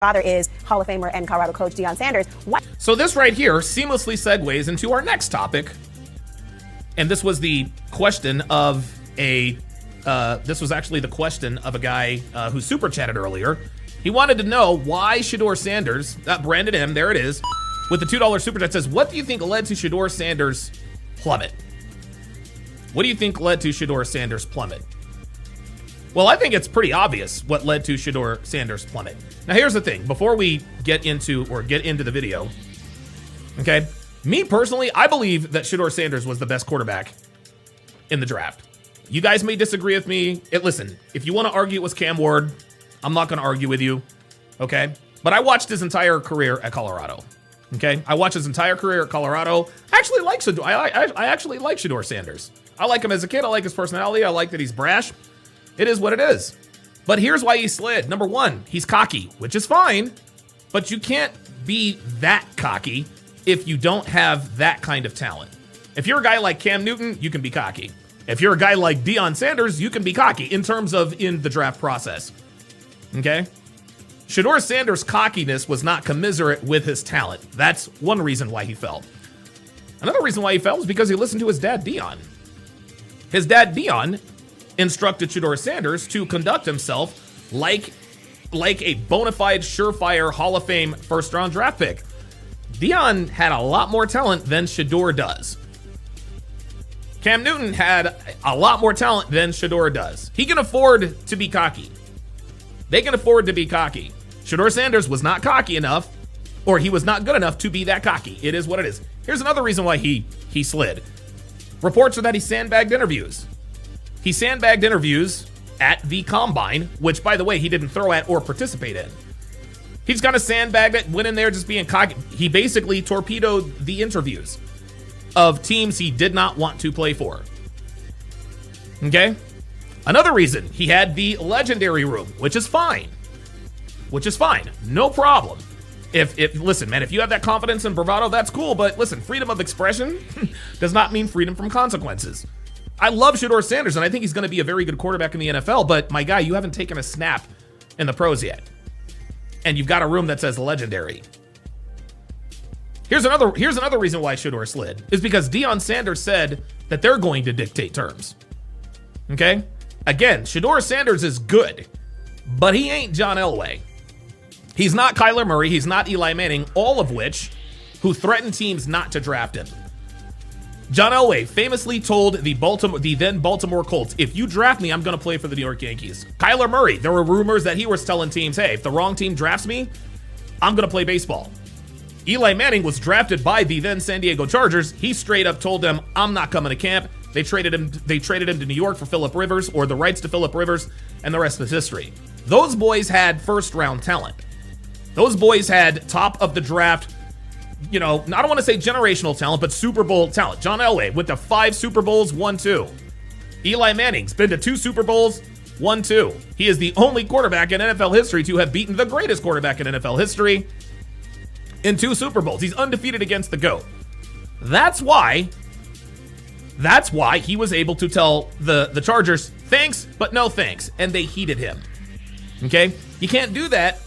father is Hall of Famer and Colorado coach Deion Sanders. So this right here seamlessly segues into our next topic. And this was the question of this was actually the question of a guy who super chatted earlier. He wanted to know why Sheduer Sanders, Brandon M, there it is, with the $2 super chat says, what do you think led to Sheduer Sanders' plummet? What do you think led to Sheduer Sanders' plummet? Well, I think it's pretty obvious what led to Sheduer Sanders' plummet. Now, here's the thing. Before we get into the video, okay, me personally, I believe that Sheduer Sanders was the best quarterback in the draft. You guys may disagree with me. Listen, if you want to argue it was Cam Ward, I'm not going to argue with you, okay? But I watched his entire career at Colorado, okay? I watched his entire career at Colorado. I actually like Sheduer Sanders. I like him as a kid. I like his personality. I like that he's brash. It is what it is. But here's why he slid. Number one, he's cocky, which is fine, but you can't be that cocky if you don't have that kind of talent. If you're a guy like Cam Newton, you can be cocky. If you're a guy like Deion Sanders, you can be cocky in terms of in the draft process. Okay? Sheduer Sanders' cockiness was not commensurate with his talent. That's one reason why he fell. Another reason why he fell was because he listened to his dad, Deion. His dad, Deion, instructed Sheduer Sanders to conduct himself like a bona fide, surefire Hall of Fame first-round draft pick. Deion had a lot more talent than Sheduer does. Cam Newton had a lot more talent than Sheduer does. He can afford to be cocky. They can afford to be cocky. Sheduer Sanders was not cocky enough, or he was not good enough to be that cocky. It is what it is. Here's another reason why he slid. Reports are that he sandbagged interviews. He sandbagged interviews at the Combine, which, by the way, he didn't throw at or participate in. He's kind of sandbagged it, went in there just being cocky. He basically torpedoed the interviews of teams he did not want to play for. Okay? Another reason, he had the legendary room, which is fine. No problem. Listen, man, if you have that confidence and bravado, that's cool. But listen, freedom of expression does not mean freedom from consequences. I love Sheduer Sanders, and I think he's going to be a very good quarterback in the NFL. But my guy, you haven't taken a snap in the pros yet, and you've got a room that says legendary. Here's another reason why Sheduer slid is because Deion Sanders said that they're going to dictate terms. Okay, again, Sheduer Sanders is good, but he ain't John Elway. He's not Kyler Murray. He's not Eli Manning, all of which who threatened teams not to draft him. John Elway famously told the then Baltimore Colts, if you draft me, I'm going to play for the New York Yankees. Kyler Murray, there were rumors that he was telling teams, hey, if the wrong team drafts me, I'm going to play baseball. Eli Manning was drafted by the then San Diego Chargers. He straight up told them, I'm not coming to camp. They traded him to New York for Phillip Rivers, or the rights to Phillip Rivers, and the rest is history. Those boys had first-round talent. Those boys had top of the draft, I don't want to say generational talent, but Super Bowl talent. John Elway with the 5 Super Bowls, won 2. Eli Manning's been to 2 Super Bowls, won 2. He is the only quarterback in NFL history to have beaten the greatest quarterback in NFL history in 2 Super Bowls. He's undefeated against the GOAT. That's why he was able to tell the Chargers, thanks, but no thanks, and they heeded him. Okay? You can't do that.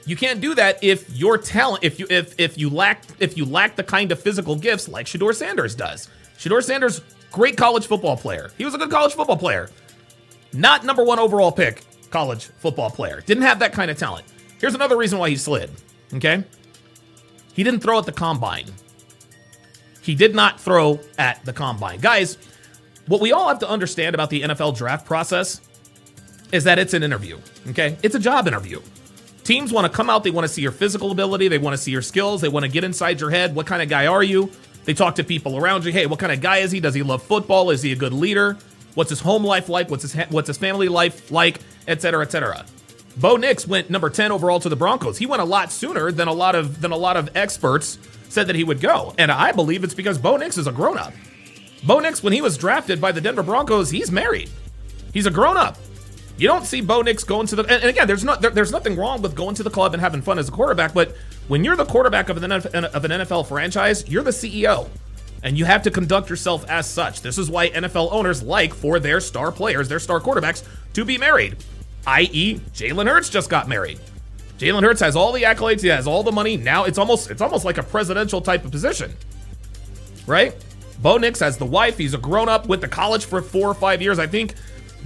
You can't do that if your talent, if you lack the kind of physical gifts like Sheduer Sanders does. Sheduer Sanders, great college football player. He was a good college football player. Not number 1 overall pick college football player. Didn't have that kind of talent. Here's another reason why he slid. Okay? He didn't throw at the Combine. He did not throw at the Combine. Guys, what we all have to understand about the NFL draft process is that it's an interview. Okay? It's a job interview. Teams want to come out, they want to see your physical ability, they want to see your skills, they want to get inside your head. What kind of guy are you? They talk to people around you. Hey, what kind of guy is he? Does he love football? Is he a good leader? What's his home life like? What's his family life like? Et cetera, et cetera. Bo Nix went number 10 overall to the Broncos. He went a lot sooner than a lot of experts said that he would go. And I believe it's because Bo Nix is a grown-up. Bo Nix, when he was drafted by the Denver Broncos, he's married. He's a grown-up. You don't see Bo Nix going to the, and again, there's nothing wrong with going to the club and having fun as a quarterback, but when you're the quarterback of an NFL franchise, you're the CEO, and you have to conduct yourself as such. This is why NFL owners like for their star players, their star quarterbacks, to be married, i.e. Jalen Hurts just got married. Jalen Hurts has all the accolades. He has all the money. Now it's almost like a presidential type of position, right? Bo Nix has the wife. He's a grown-up, went to college for 4 or 5 years. I think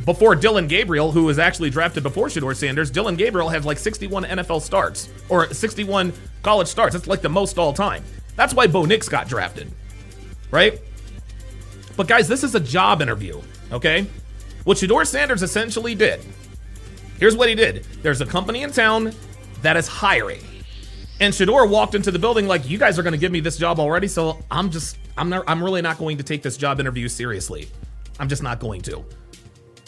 before Dylan Gabriel, who was actually drafted before Sheduer Sanders, Dylan Gabriel had like 61 NFL starts or 61 college starts. That's like the most all time. That's why Bo Nix got drafted, right? But guys, this is a job interview, okay? What Sheduer Sanders essentially did, here's what he did. There's a company in town that is hiring. And Sheduer walked into the building like, you guys are going to give me this job already, so I'm really not going to take this job interview seriously. I'm just not going to.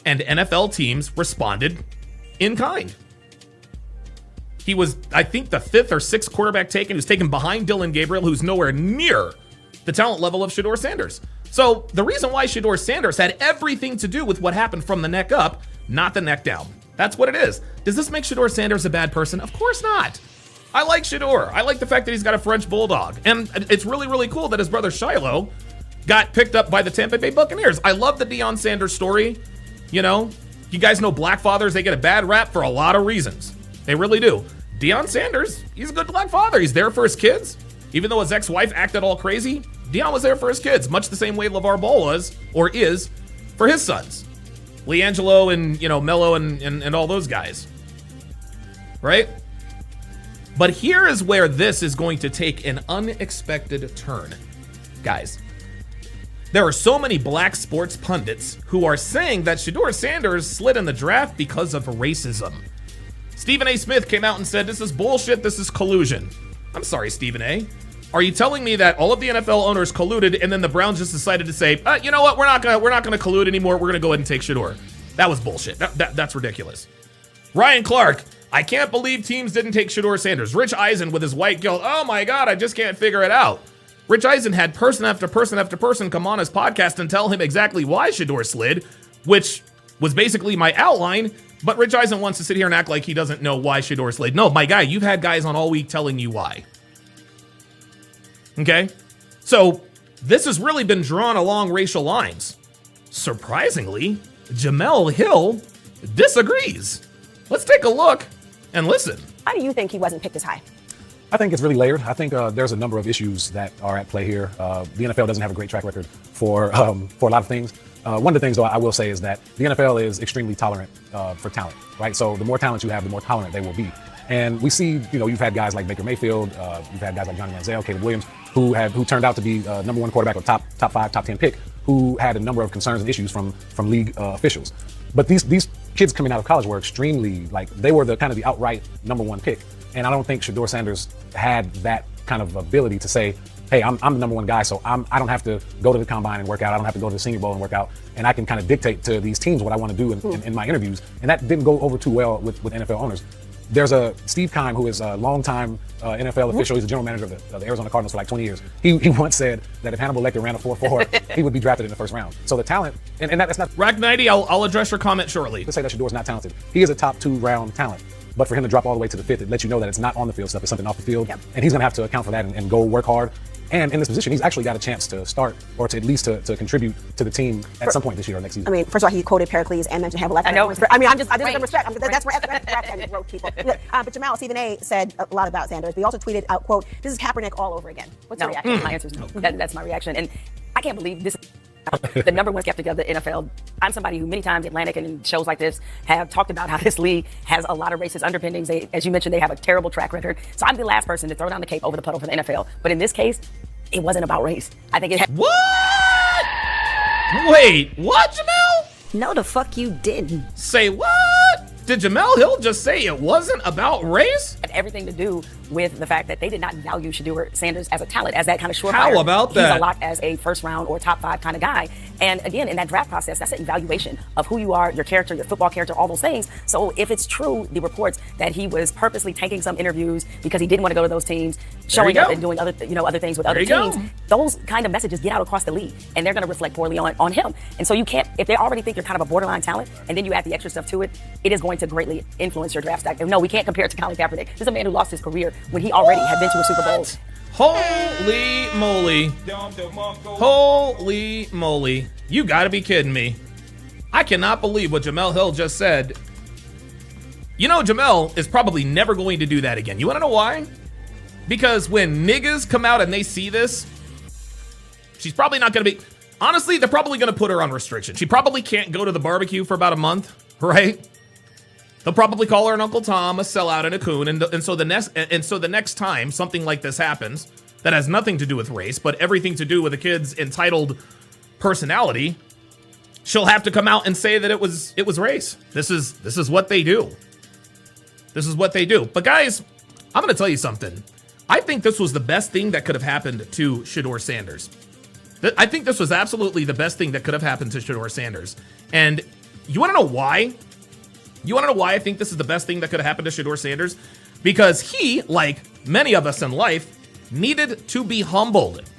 And NFL teams responded in kind. He was, I think, the 5th or 6th quarterback taken. He was taken behind Dylan Gabriel, who's nowhere near the talent level of Sheduer Sanders. So the reason why Sheduer Sanders had everything to do with what happened from the neck up, not the neck down. That's what it is. Does this make Sheduer Sanders a bad person? Of course not. I like Sheduer. I like the fact that he's got a French bulldog. And it's really, really cool that his brother Shiloh got picked up by the Tampa Bay Buccaneers. I love the Deion Sanders story. You know, you guys know black fathers, they get a bad rap for a lot of reasons. They really do. Deion Sanders, he's a good black father. He's there for his kids. Even though his ex-wife acted all crazy, Deion was there for his kids, much the same way LeVar Ball was, or is, for his sons. LiAngelo and, you know, Mello and all those guys. Right? But here is where this is going to take an unexpected turn. Guys, there are so many black sports pundits who are saying that Sheduer Sanders slid in the draft because of racism. Stephen A. Smith came out and said, this is bullshit, this is collusion. I'm sorry, Stephen A. Are you telling me that all of the NFL owners colluded and then the Browns just decided to say, you know what, we're not gonna collude anymore, we're gonna go ahead and take Sheduer? That was bullshit. That's ridiculous. Ryan Clark, I can't believe teams didn't take Sheduer Sanders. Rich Eisen with his white guilt, oh my God, I just can't figure it out. Rich Eisen had person after person after person come on his podcast and tell him exactly why Sheduer slid, which was basically my outline, but Rich Eisen wants to sit here and act like he doesn't know why Sheduer slid. No, my guy, you've had guys on all week telling you why. Okay? So this has really been drawn along racial lines. Surprisingly, Jemele Hill disagrees. Let's take a look and listen. Why do you think he wasn't picked as high? I think it's really layered. I think there's a number of issues that are at play here. The NFL doesn't have a great track record for a lot of things. One of the things, though, I will say is that the NFL is extremely tolerant for talent, right? So the more talent you have, the more tolerant they will be. And we see, you know, you've had guys like Baker Mayfield, you've had guys like Johnny Manziel, Caleb Williams, who turned out to be number 1 quarterback or top 5, top 10 pick, who had a number of concerns and issues from league officials. But these kids coming out of college were extremely, like, they were the kind of the outright number 1 pick. And I don't think Sheduer Sanders had that kind of ability to say, hey, I'm the number 1 guy, so I don't have to go to the combine and work out. I don't have to go to the Senior Bowl and work out. And I can kind of dictate to these teams what I want to do in my interviews. And that didn't go over too well with NFL owners. There's a Steve Keim, who is a longtime NFL official. He's the general manager of the Arizona Cardinals for like 20 years. He once said that if Hannibal Lecter ran a 4.4, he would be drafted in the first round. So the talent, and that's not... Rack90, I'll address your comment shortly. To say that Sheduer's not talented. He is a top 2 round talent. But for him to drop all the way to the 5th, it lets you know that it's not on the field stuff, it's something off the field. Yep. And he's going to have to account for that and go work hard. And in this position, he's actually got a chance to start, or to at least to contribute to the team at some point this year or next season. I mean, first of all, he quoted Pericles and mentioned Hannibal Lecter. I know. I mean, I just give respect. That's where Rack wrote people. But Jemele, Stephen A. said a lot about Sanders. He also tweeted out, quote, this is Kaepernick all over again. What's your reaction? My answer is no. That's my reaction. And I can't believe this. The number 1 skeptic of the NFL. I'm somebody who many times Atlantic and shows like this have talked about how this league has a lot of racist underpinnings. They, as you mentioned, they have a terrible track record. So I'm the last person to throw down the cape over the puddle for the NFL. But in this case, it wasn't about race. I think it had... What? Wait, what, Jemele? No, the fuck you didn't. Say what? Did Jemele Hill just say it wasn't about race? It had everything to do with the fact that they did not value Sheduer Sanders as a talent, as that kind of surefire. How about that? He's a lot as a first round or top 5 kind of guy. And again, in that draft process, that's an evaluation of who you are, your character, your football character, all those things. So if it's true, the reports that he was purposely taking some interviews because he didn't want to go to those teams, showing up and doing other things with other teams, those kind of messages get out across the league, and they're going to reflect poorly on him. And so you can't, if they already think you're kind of a borderline talent, and then you add the extra stuff to it, it is going to greatly influence your draft stack. No, we can't compare it to Colin Kaepernick. This is a man who lost his career when he already had been to a Super Bowl. Holy moly. Holy moly. You gotta be kidding me. I cannot believe what Jemele Hill just said. You know, Jamel is probably never going to do that again. You want to know why? Because when niggas come out and they see this, she's probably not going to be... Honestly, they're probably going to put her on restriction. She probably can't go to the barbecue for about a month, right? They'll probably call her an Uncle Tom, a sellout, and a coon. And so the next time something like this happens that has nothing to do with race, but everything to do with a kid's entitled personality, she'll have to come out and say that it was race. This is what they do. This is what they do. But guys, I'm going to tell you something. I think this was the best thing that could have happened to Sheduer Sanders. I think this was absolutely the best thing that could have happened to Sheduer Sanders. And you want to know why? You want to know why I think this is the best thing that could have happened to Sheduer Sanders? Because he, like many of us in life, needed to be humbled.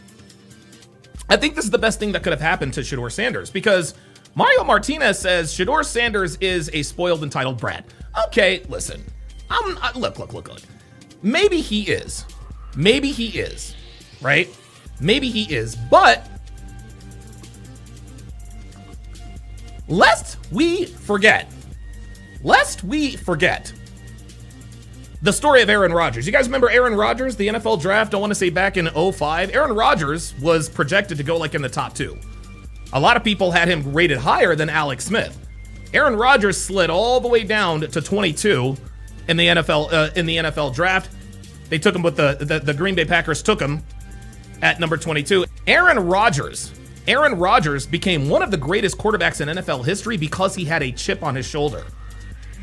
I think this is the best thing that could have happened to Sheduer Sanders because Mario Martinez says Sheduer Sanders is a spoiled, entitled brat. Okay, listen. Look. Maybe he is. Maybe he is, right? Maybe he is, but lest we forget the story of Aaron Rodgers. You guys remember Aaron Rodgers, the NFL draft? I want to say back in 2005. Aaron Rodgers was projected to go like in the top 2. A lot of people had him rated higher than Alex Smith. Aaron Rodgers slid all the way down to 22 in the NFL draft. They took him with the Green Bay Packers took him at number 22. Aaron Rodgers became one of the greatest quarterbacks in NFL history because he had a chip on his shoulder.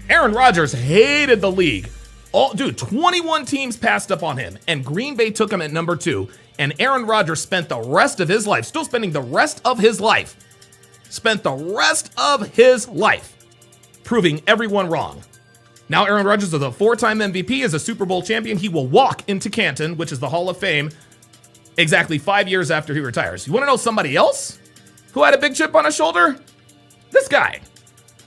Aaron Rodgers hated the league. 21 teams passed up on him, and Green Bay took him at number 2. And Aaron Rodgers spent the rest of his life, proving everyone wrong. Now Aaron Rodgers is a 4-time MVP, is a Super Bowl champion. He will walk into Canton, which is the Hall of Fame, exactly 5 years after he retires. You want to know somebody else who had a big chip on his shoulder? This guy.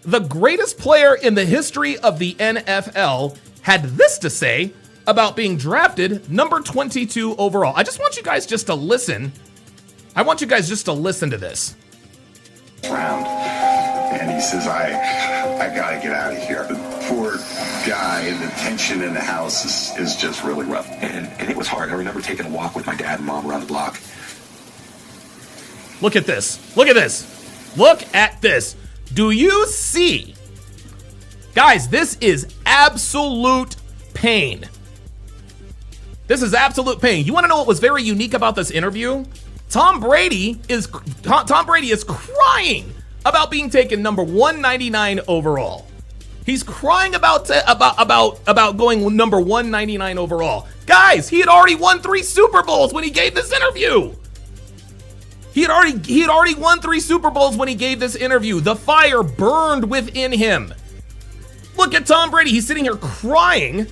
The greatest player in the history of the NFL had this to say about being drafted number 22 overall. I just want you guys just to listen. I want you guys just to listen to this. Round, and he says, I gotta get out of here. The poor guy, and the tension in the house is just really rough. And it was hard. I remember taking a walk with my dad and mom around the block. Look at this. Look at this. Look at this. Do you see? Guys, this is absolute pain. This is absolute pain. You want to know what was very unique about this interview? Tom Brady is crying about being taken number 199 overall. He's crying about going number 199 overall. Guys, he had already won 3 Super Bowls when he gave this interview. He had already won 3 Super Bowls when he gave this interview. The fire burned within him. Look at Tom Brady. He's sitting here crying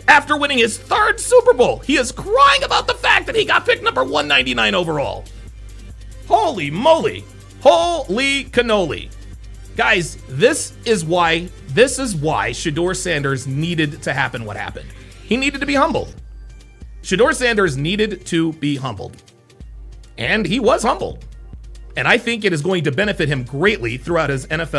after winning his 3rd Super Bowl. He is crying about the fact that he got picked number 199 overall. Holy moly. Holy cannoli. Guys, this is why Sheduer Sanders needed to happen what happened. He needed to be humbled. Sheduer Sanders needed to be humbled. And he was humbled. And I think it is going to benefit him greatly throughout his NFL